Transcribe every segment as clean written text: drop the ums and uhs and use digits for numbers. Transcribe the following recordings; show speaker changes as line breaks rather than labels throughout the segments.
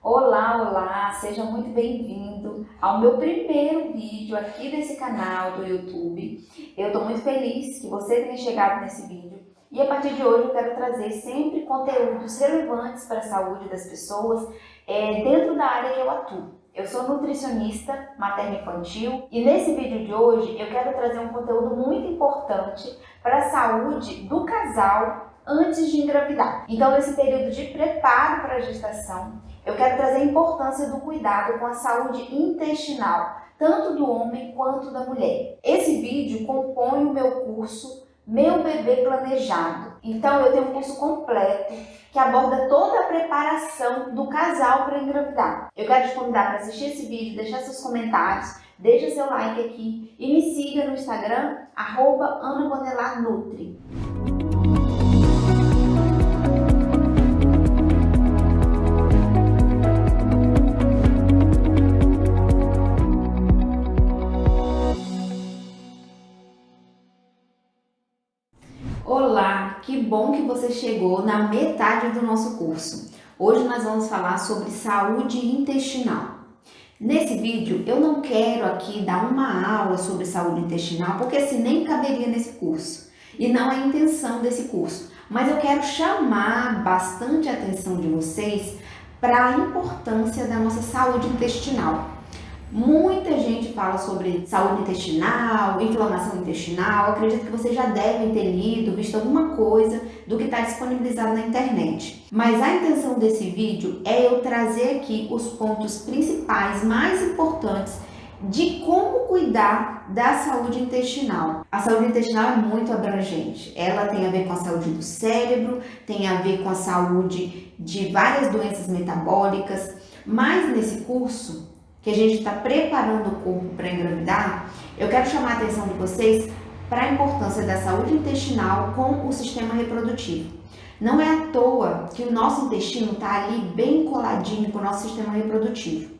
Olá, olá, seja muito bem-vindo ao meu primeiro vídeo aqui desse canal do YouTube. Eu estou muito feliz que você tenha chegado nesse vídeo e a partir de hoje eu quero trazer sempre conteúdos relevantes para a saúde das pessoas dentro da área que eu atuo. Eu sou nutricionista materno-infantil e nesse vídeo de hoje eu quero trazer um conteúdo muito importante para a saúde do casal antes de engravidar. Então, nesse período de preparo para a gestação, eu quero trazer a importância do cuidado com a saúde intestinal, tanto do homem quanto da mulher. Esse vídeo compõe o meu curso Meu Bebê Planejado. Então, eu tenho um curso completo que aborda toda a preparação do casal para engravidar. Eu quero te convidar para assistir esse vídeo, deixar seus comentários, deixa seu like aqui e me siga no Instagram, @AnaBonelarNutri. Olá, que bom que você chegou na metade do nosso curso. Hoje nós vamos falar sobre saúde intestinal. Nesse vídeo eu não quero aqui dar uma aula sobre saúde intestinal, porque assim nem caberia nesse curso e não é a intenção desse curso, mas eu quero chamar bastante a atenção de vocês para a importância da nossa saúde intestinal. Muita gente fala sobre saúde intestinal, inflamação intestinal. Acredito que vocês já devem ter lido, visto alguma coisa do que está disponibilizado na internet. Mas a intenção desse vídeo é eu trazer aqui os pontos principais, mais importantes de como cuidar da saúde intestinal. A saúde intestinal é muito abrangente. Ela tem a ver com a saúde do cérebro, tem a ver com a saúde de várias doenças metabólicas. Mas nesse curso que a gente está preparando o corpo para engravidar, eu quero chamar a atenção de vocês para a importância da saúde intestinal com o sistema reprodutivo. Não é à toa que o nosso intestino está ali bem coladinho com o nosso sistema reprodutivo.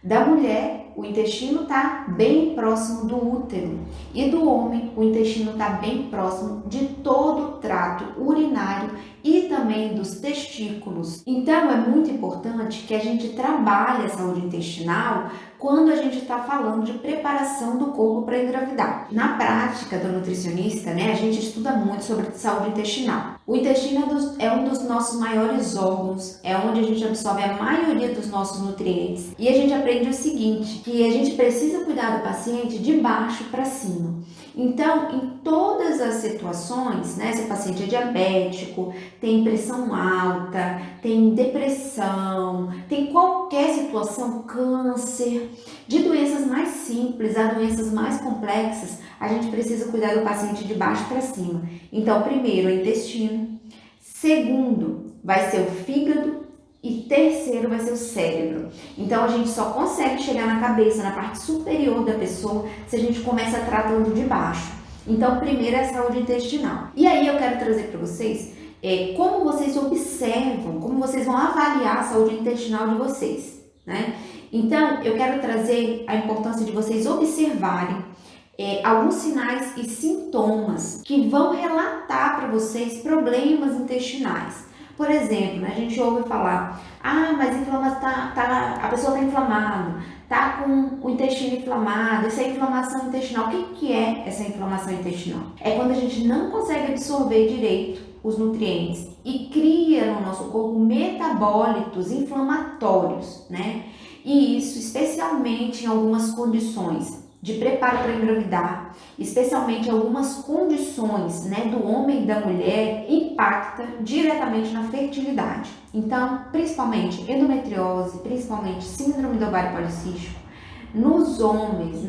Da mulher, o intestino está bem próximo do útero e do homem, o intestino está bem próximo de todo o trato urinário e também dos testículos. Então, é muito importante que a gente trabalhe a saúde intestinal quando a gente está falando de preparação do corpo para engravidar. Na prática do nutricionista, a gente estuda muito sobre saúde intestinal. O intestino é um dos nossos maiores órgãos, é onde a gente absorve a maioria dos nossos nutrientes. E a gente aprende o seguinte, que a gente precisa cuidar do paciente de baixo para cima. Então, em todas as situações, se o paciente é diabético, tem pressão alta, tem depressão, tem qualquer situação, câncer, de doenças mais simples a doenças mais complexas, a gente precisa cuidar do paciente de baixo para cima. Então, primeiro é o intestino, segundo vai ser o fígado e terceiro vai ser o cérebro. Então, a gente só consegue chegar na cabeça, na parte superior da pessoa, se a gente começa tratando de baixo. Então, primeiro é a saúde intestinal. E aí eu quero trazer para vocês como vocês observam, como vocês vão avaliar a saúde intestinal de vocês, Então, eu quero trazer a importância de vocês observarem alguns sinais e sintomas que vão relatar para vocês problemas intestinais. Por exemplo, a gente ouve falar, mas a pessoa está inflamada, está com o intestino inflamado, isso é inflamação intestinal. O que é essa inflamação intestinal? É quando a gente não consegue absorver direito os nutrientes e cria no nosso corpo metabólitos inflamatórios, E isso especialmente em algumas condições de preparo para engravidar, especialmente algumas condições do homem e da mulher, impacta diretamente na fertilidade. Então, principalmente endometriose, principalmente síndrome do ovário policístico, nos homens,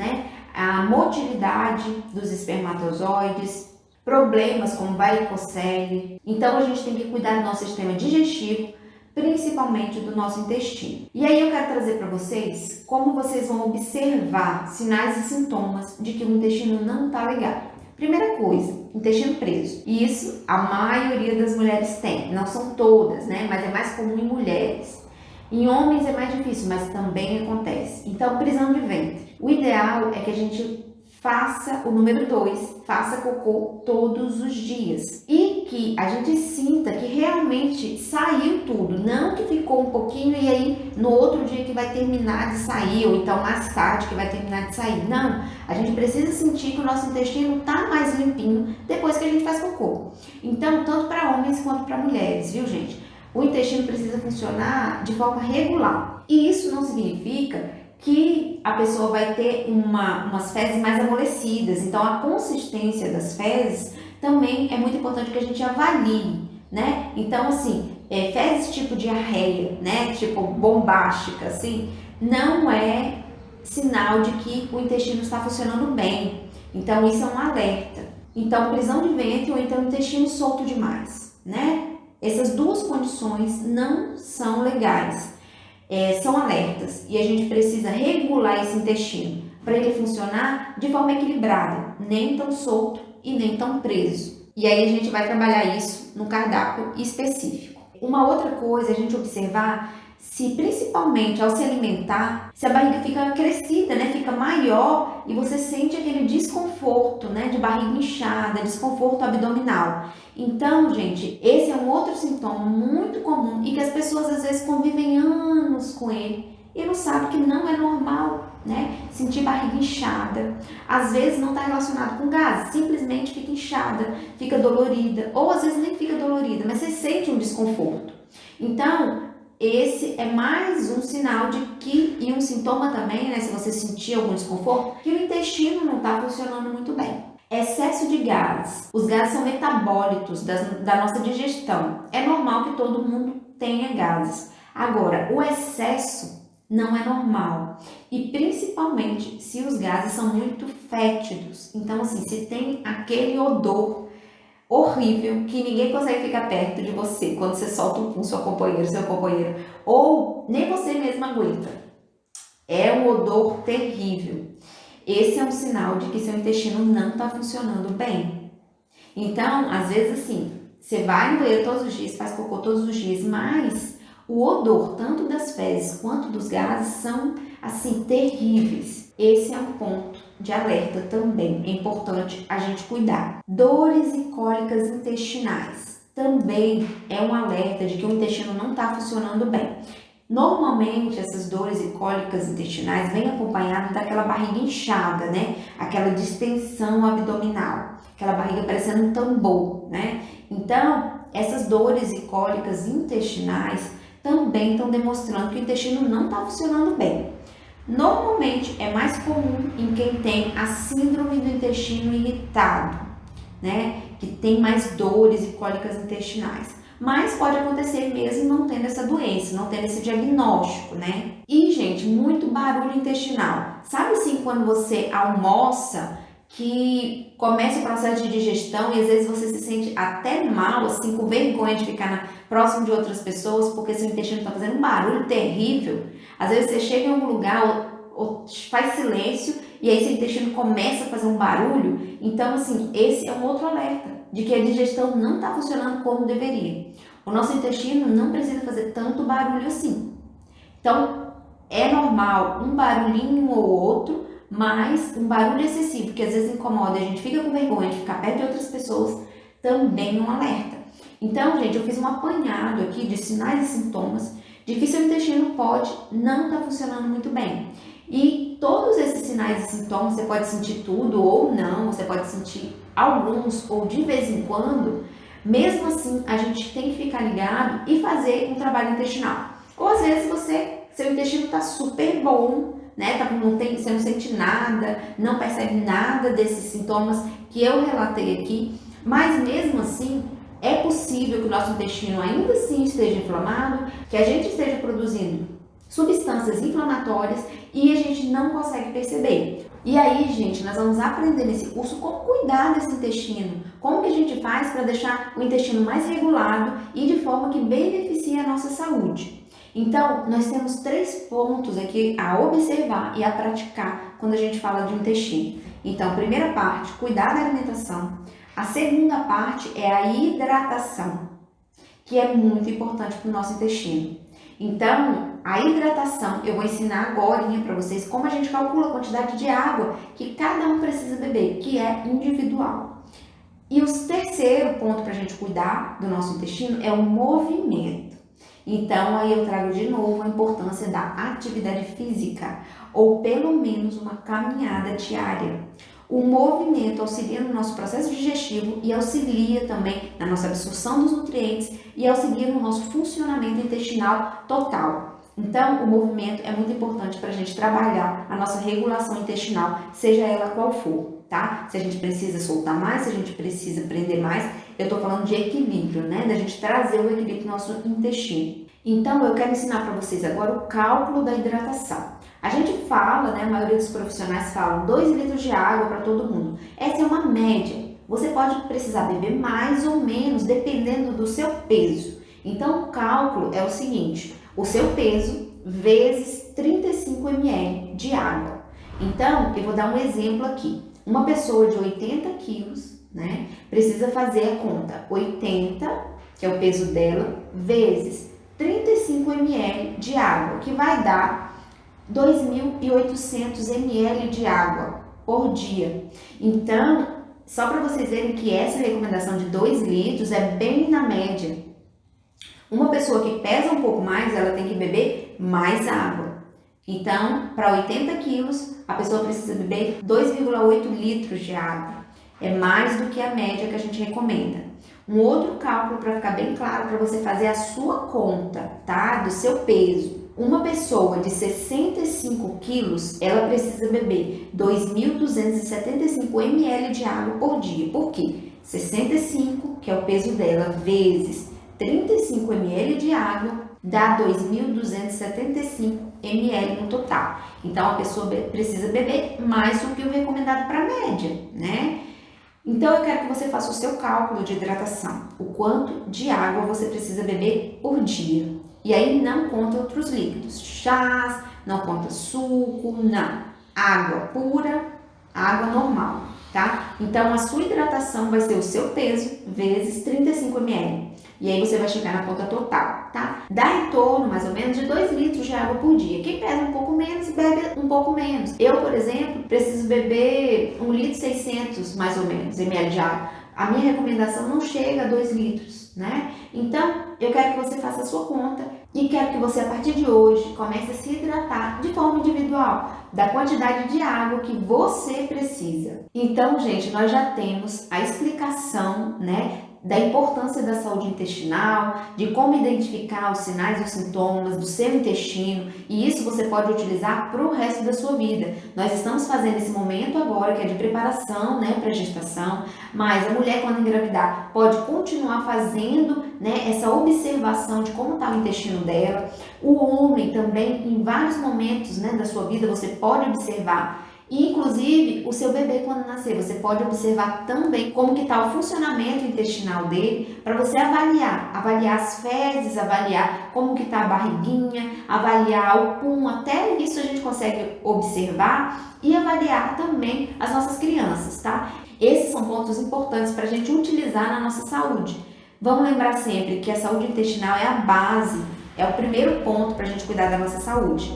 a motilidade dos espermatozoides, problemas como varicocele. Então, a gente tem que cuidar do nosso sistema digestivo, principalmente do nosso intestino. E aí eu quero trazer para vocês como vocês vão observar sinais e sintomas de que o intestino não está legal. Primeira coisa, intestino preso. Isso a maioria das mulheres tem, não são todas, mas é mais comum em mulheres. Em homens é mais difícil, mas também acontece. Então, prisão de ventre. O ideal é que a gente faça o número 2, faça cocô todos os dias. E que a gente sinta que realmente saiu tudo, não que ficou um pouquinho e aí no outro dia que vai terminar de sair, ou então mais tarde que vai terminar de sair. Não, a gente precisa sentir que o nosso intestino tá mais limpinho depois que a gente faz cocô. Então, tanto para homens quanto para mulheres, viu, gente? O intestino precisa funcionar de forma regular. E isso não significa que a pessoa vai ter umas fezes mais amolecidas. Então, a consistência das fezes também é muito importante que a gente avalie, né? Então, assim, fezes tipo diarreia, né? Tipo bombástica, assim, não é sinal de que o intestino está funcionando bem. Então, isso é um alerta. Então, prisão de ventre ou então intestino solto demais, né? Essas duas condições não são legais, são alertas e a gente precisa regular esse intestino para ele funcionar de forma equilibrada, nem tão solto e nem tão preso. E aí a gente vai trabalhar isso no cardápio específico. Uma outra coisa é a gente observar se, principalmente ao se alimentar, se a barriga fica crescida, né, fica maior e você sente aquele desconforto, né, de barriga inchada, desconforto abdominal. Então, gente, esse é um outro sintoma muito comum e que as pessoas às vezes convivem anos com ele e não sabem que não é normal, né, sentir barriga inchada. Às vezes não está relacionado com gases, simplesmente fica inchada, fica dolorida, ou às vezes nem fica dolorida, mas você sente um desconforto. Então, esse é mais um sinal de que, e um sintoma também, né, se você sentir algum desconforto, que o intestino não está funcionando muito bem. Excesso de gases. Os gases são metabólitos da nossa digestão. É normal que todo mundo tenha gases. Agora, o excesso não é normal. E principalmente se os gases são muito fétidos. Então, assim, se tem aquele odor horrível que ninguém consegue ficar perto de você quando você solta um seu companheiro, ou nem você mesmo aguenta. É um odor terrível. Esse é um sinal de que seu intestino não está funcionando bem. Então, às vezes assim, você vai no banheiro todos os dias, faz cocô todos os dias, mas o odor, tanto das fezes quanto dos gases, são assim terríveis. Esse é um ponto de alerta também, é importante a gente cuidar. Dores e cólicas intestinais também é um alerta de que o intestino não está funcionando bem. Normalmente essas dores e cólicas intestinais vêm acompanhadas daquela barriga inchada, né? Aquela distensão abdominal, aquela barriga parecendo um tambor, né? Então, essas dores e cólicas intestinais também estão demonstrando que o intestino não está funcionando bem. Normalmente é mais comum em quem tem a síndrome do intestino irritado, né? Que tem mais dores e cólicas intestinais. Mas pode acontecer mesmo não tendo essa doença, não tendo esse diagnóstico, né? E, gente, muito barulho intestinal. Sabe assim, quando você almoça, que começa o processo de digestão e às vezes você se sente até mal, assim, com vergonha de ficar próximo de outras pessoas porque seu intestino está fazendo um barulho terrível. Às vezes você chega em algum lugar ou faz silêncio e aí seu intestino começa a fazer um barulho. Então, assim, esse é um outro alerta de que a digestão não está funcionando como deveria. O nosso intestino não precisa fazer tanto barulho assim. Então, é normal um barulhinho ou outro, mas um barulho excessivo, que às vezes incomoda, a gente fica com vergonha de ficar perto de outras pessoas, também é um alerta. Então, gente, eu fiz um apanhado aqui de sinais e sintomas de que seu intestino pode não estar funcionando muito bem. E todos esses sinais e sintomas, você pode sentir tudo ou não, você pode sentir alguns ou de vez em quando. Mesmo assim, a gente tem que ficar ligado e fazer um trabalho intestinal. Ou às vezes seu intestino está super bom, né? Você não sente nada, não percebe nada desses sintomas que eu relatei aqui, mas mesmo assim é possível que o nosso intestino ainda assim esteja inflamado, que a gente esteja produzindo substâncias inflamatórias e a gente não consegue perceber. E aí, gente, nós vamos aprender nesse curso como cuidar desse intestino, como que a gente faz para deixar o intestino mais regulado e de forma que beneficie a nossa saúde. Então, nós temos 3 pontos aqui a observar e a praticar quando a gente fala de intestino. Então, a primeira parte, cuidar da alimentação. A segunda parte é a hidratação, que é muito importante para o nosso intestino. Então, a hidratação, eu vou ensinar agora para vocês como a gente calcula a quantidade de água que cada um precisa beber, que é individual. E o terceiro ponto para a gente cuidar do nosso intestino é o movimento. Então, aí eu trago de novo a importância da atividade física, ou pelo menos uma caminhada diária. O movimento auxilia no nosso processo digestivo e auxilia também na nossa absorção dos nutrientes e auxilia no nosso funcionamento intestinal total. Então, o movimento é muito importante para a gente trabalhar a nossa regulação intestinal, seja ela qual for, tá? Se a gente precisa soltar mais, se a gente precisa prender mais, eu estou falando de equilíbrio, né? Da gente trazer o equilíbrio no nosso intestino. Então, eu quero ensinar para vocês agora o cálculo da hidratação. A gente fala, né, a maioria dos profissionais falam 2 litros de água para todo mundo. Essa é uma média. Você pode precisar beber mais ou menos, dependendo do seu peso. Então, o cálculo é o seguinte, o seu peso vezes 35 ml de água. Então, eu vou dar um exemplo aqui. Uma pessoa de 80 quilos, né, precisa fazer a conta 80, que é o peso dela, vezes 35 ml de água, que vai dar 2.800 ml de água por dia. Então, só para vocês verem que essa recomendação de 2 litros é bem na média. Uma pessoa que pesa um pouco mais, ela tem que beber mais água. Então, para 80 quilos, a pessoa precisa beber 2,8 litros de água. É mais do que a média que a gente recomenda. Um outro cálculo para ficar bem claro para você fazer a sua conta, tá? Do seu peso. Uma pessoa de 65 quilos, ela precisa beber 2.275 ml de água por dia. Por quê? 65, que é o peso dela, vezes 35 ml de água, dá 2.275 ml no total. Então, a pessoa precisa beber mais do que o recomendado para a média, né? Então, eu quero que você faça o seu cálculo de hidratação. O quanto de água você precisa beber por dia. E aí não conta outros líquidos, chás, não conta suco, não. Água pura, água normal, tá? Então, a sua hidratação vai ser o seu peso vezes 35 ml. E aí você vai chegar na conta total, tá? Dá em torno, mais ou menos, de 2 litros de água por dia. Quem pesa um pouco menos, bebe um pouco menos. Eu, por exemplo, preciso beber 1,6 litro, mais ou menos, ml de água. A minha recomendação não chega a 2 litros, né? Então, eu quero que você faça a sua conta e quero que você, a partir de hoje, comece a se hidratar de forma individual, da quantidade de água que você precisa. Então, gente, nós já temos a explicação, né, da importância da saúde intestinal, de como identificar os sinais e os sintomas do seu intestino, e isso você pode utilizar para o resto da sua vida. Nós estamos fazendo esse momento agora, que é de preparação, né, para a gestação, mas a mulher, quando engravidar, pode continuar fazendo, né, essa observação de como está o intestino dela. O homem também, em vários momentos, né, da sua vida, você pode observar. E, inclusive, o seu bebê quando nascer, você pode observar também como que está o funcionamento intestinal dele, para você avaliar as fezes, avaliar como que está a barriguinha, avaliar o pum, até isso a gente consegue observar e avaliar também as nossas crianças, tá? Esses são pontos importantes para a gente utilizar na nossa saúde. Vamos lembrar sempre que a saúde intestinal é a base, é o primeiro ponto para a gente cuidar da nossa saúde.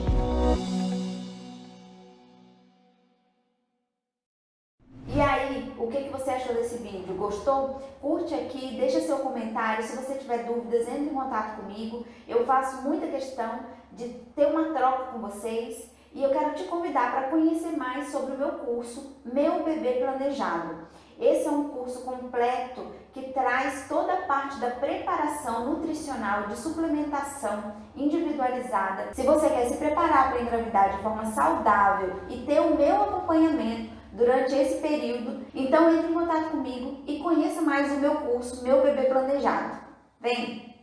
E aí, o que você achou desse vídeo? Gostou? Curte aqui, deixa seu comentário. Se você tiver dúvidas, entre em contato comigo. Eu faço muita questão de ter uma troca com vocês. E eu quero te convidar para conhecer mais sobre o meu curso, Meu Bebê Planejado. Esse é um curso completo que traz toda a parte da preparação nutricional, de suplementação individualizada. Se você quer se preparar para engravidar de forma saudável e ter o meu acompanhamento durante esse período, então entre em contato comigo e conheça mais o meu curso, Meu Bebê Planejado. Vem!